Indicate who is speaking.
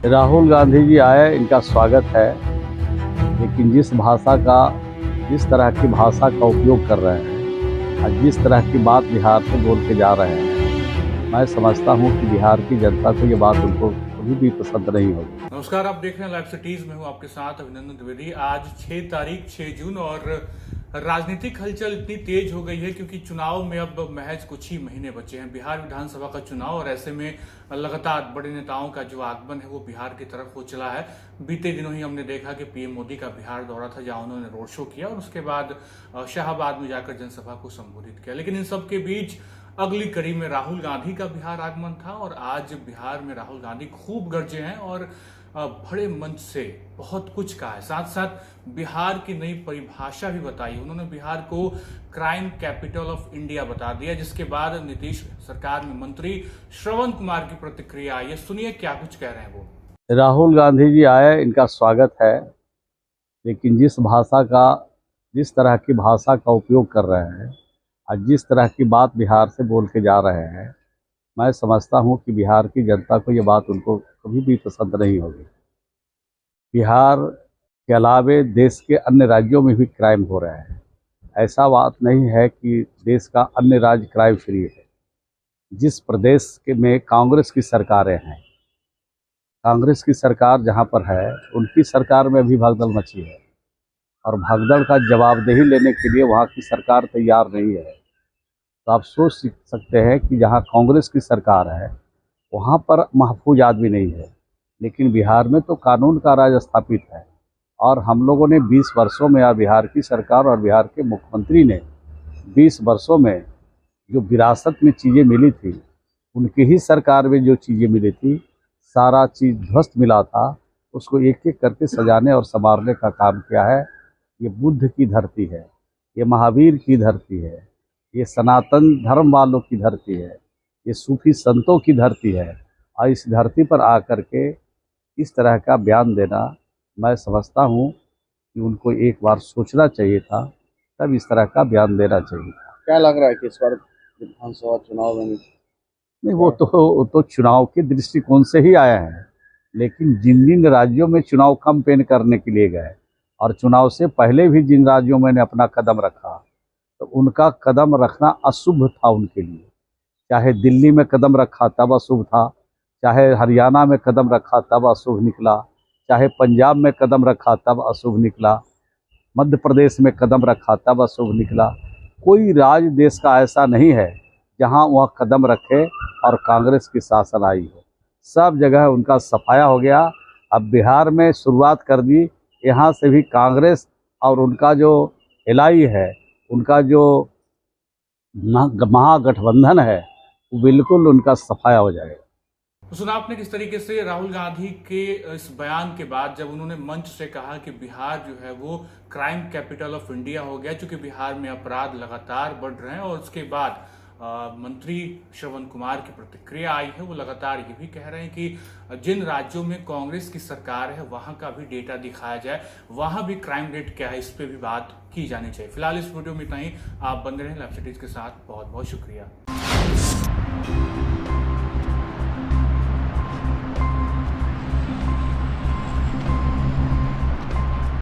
Speaker 1: राहुल गांधी जी आए, इनका स्वागत है। लेकिन जिस तरह की भाषा का उपयोग कर रहे हैं और जिस तरह की बात बिहार से बोल के जा रहे हैं, मैं समझता हूं कि बिहार की जनता को ये बात उनको कभी भी पसंद नहीं होगी।
Speaker 2: नमस्कार, आप देख रहे हैं लाइव सिटीज में हूं आपके साथ अभिनंदन द्विवेदी। आज 6 तारीख 6 जून और राजनीतिक हलचल इतनी तेज हो गई है क्योंकि चुनाव में अब महज कुछ ही महीने बचे हैं। बिहार विधानसभा का चुनाव और ऐसे में लगातार बड़े नेताओं का जो आगमन है वो बिहार की तरफ हो चला है। बीते दिनों ही हमने देखा कि पीएम मोदी का बिहार दौरा था जहां उन्होंने रोड शो किया और उसके बाद शाहबाद में जाकर जनसभा को संबोधित किया। लेकिन इन सब के बीच अगली कड़ी में राहुल गांधी का बिहार आगमन था और आज बिहार में राहुल गांधी खूब गरजे हैं और बड़े मंच से बहुत कुछ कहा है। साथ साथ बिहार की नई परिभाषा भी बताई। उन्होंने बिहार को क्राइम कैपिटल ऑफ इंडिया बता दिया, जिसके बाद नीतीश सरकार में मंत्री श्रवण कुमार की प्रतिक्रिया आई है। सुनिए क्या कुछ कह रहे हैं वो।
Speaker 1: राहुल गांधी जी आए, इनका स्वागत है। लेकिन जिस तरह की भाषा का उपयोग कर रहे हैं और जिस तरह की बात बिहार से बोल के जा रहे हैं, मैं समझता हूं कि बिहार की जनता को ये बात उनको कभी भी पसंद नहीं होगी। बिहार के अलावे देश के अन्य राज्यों में भी क्राइम हो रहे हैं। ऐसा बात नहीं है कि देश का अन्य राज्य क्राइम फ्री है। जिस प्रदेश में कांग्रेस की सरकारें हैं, कांग्रेस की सरकार जहां पर है, उनकी सरकार में भी भगदड़ मची है और भगदड़ का जवाबदेही लेने के लिए वहां की सरकार तैयार नहीं है। तो आप सोच सकते हैं कि जहां कांग्रेस की सरकार है वहां पर महफूज आदमी नहीं है। लेकिन बिहार में तो कानून का राज स्थापित है और हम लोगों ने 20 वर्षों में, या बिहार की सरकार और बिहार के मुख्यमंत्री ने 20 वर्षों में जो विरासत में चीज़ें मिली थी, उनकी ही सरकार में जो चीज़ें मिली थी, सारा चीज़ ध्वस्त मिला था, उसको एक एक करके सजाने और संवारने का काम किया है। ये बुद्ध की धरती है, ये महावीर की धरती है, ये सनातन धर्म वालों की धरती है, ये सूफी संतों की धरती है। और इस धरती पर आकर के इस तरह का बयान देना, मैं समझता हूँ कि उनको एक बार सोचना चाहिए था, तब इस तरह का बयान देना चाहिए था।
Speaker 3: क्या लग रहा है कि इस बार विधानसभा चुनाव में
Speaker 1: नहीं, वो तो चुनाव के दृष्टिकोण से ही आया है। लेकिन जिन जिन राज्यों में चुनाव कैंपेन करने के लिए गए और चुनाव से पहले भी जिन राज्यों में ने अपना कदम रखा, तो उनका कदम रखना अशुभ था उनके लिए। चाहे दिल्ली में कदम रखा तब अशुभ था, चाहे हरियाणा में कदम रखा तब अशुभ निकला, चाहे पंजाब में कदम रखा तब अशुभ निकला, मध्य प्रदेश में कदम रखा तब अशुभ निकला। कोई राज्य देश का ऐसा नहीं है जहां वह कदम रखे और कांग्रेस की शासन आई हो। सब जगह उनका सफाया हो गया। अब बिहार में शुरुआत कर दी, यहाँ से भी कांग्रेस और उनका जो एलाई है, उनका जो महागठबंधन है, वो बिल्कुल उनका सफाया हो जाएगा।
Speaker 2: तो सुना आपने किस तरीके से राहुल गांधी के इस बयान के बाद जब उन्होंने मंच से कहा कि बिहार जो है वो क्राइम कैपिटल ऑफ इंडिया हो गया, क्योंकि बिहार में अपराध लगातार बढ़ रहे हैं। और उसके बाद मंत्री श्रवण कुमार की प्रतिक्रिया आई है। वो लगातार ये भी कह रहे हैं कि जिन राज्यों में कांग्रेस की सरकार है वहां का भी डेटा दिखाया जाए, वहां भी क्राइम रेट क्या है, इस पे भी बात की जानी चाहिए। फिलहाल इस वीडियो में इतना ही। आप बंद रहें लाइव सिटीज के साथ। बहुत बहुत शुक्रिया।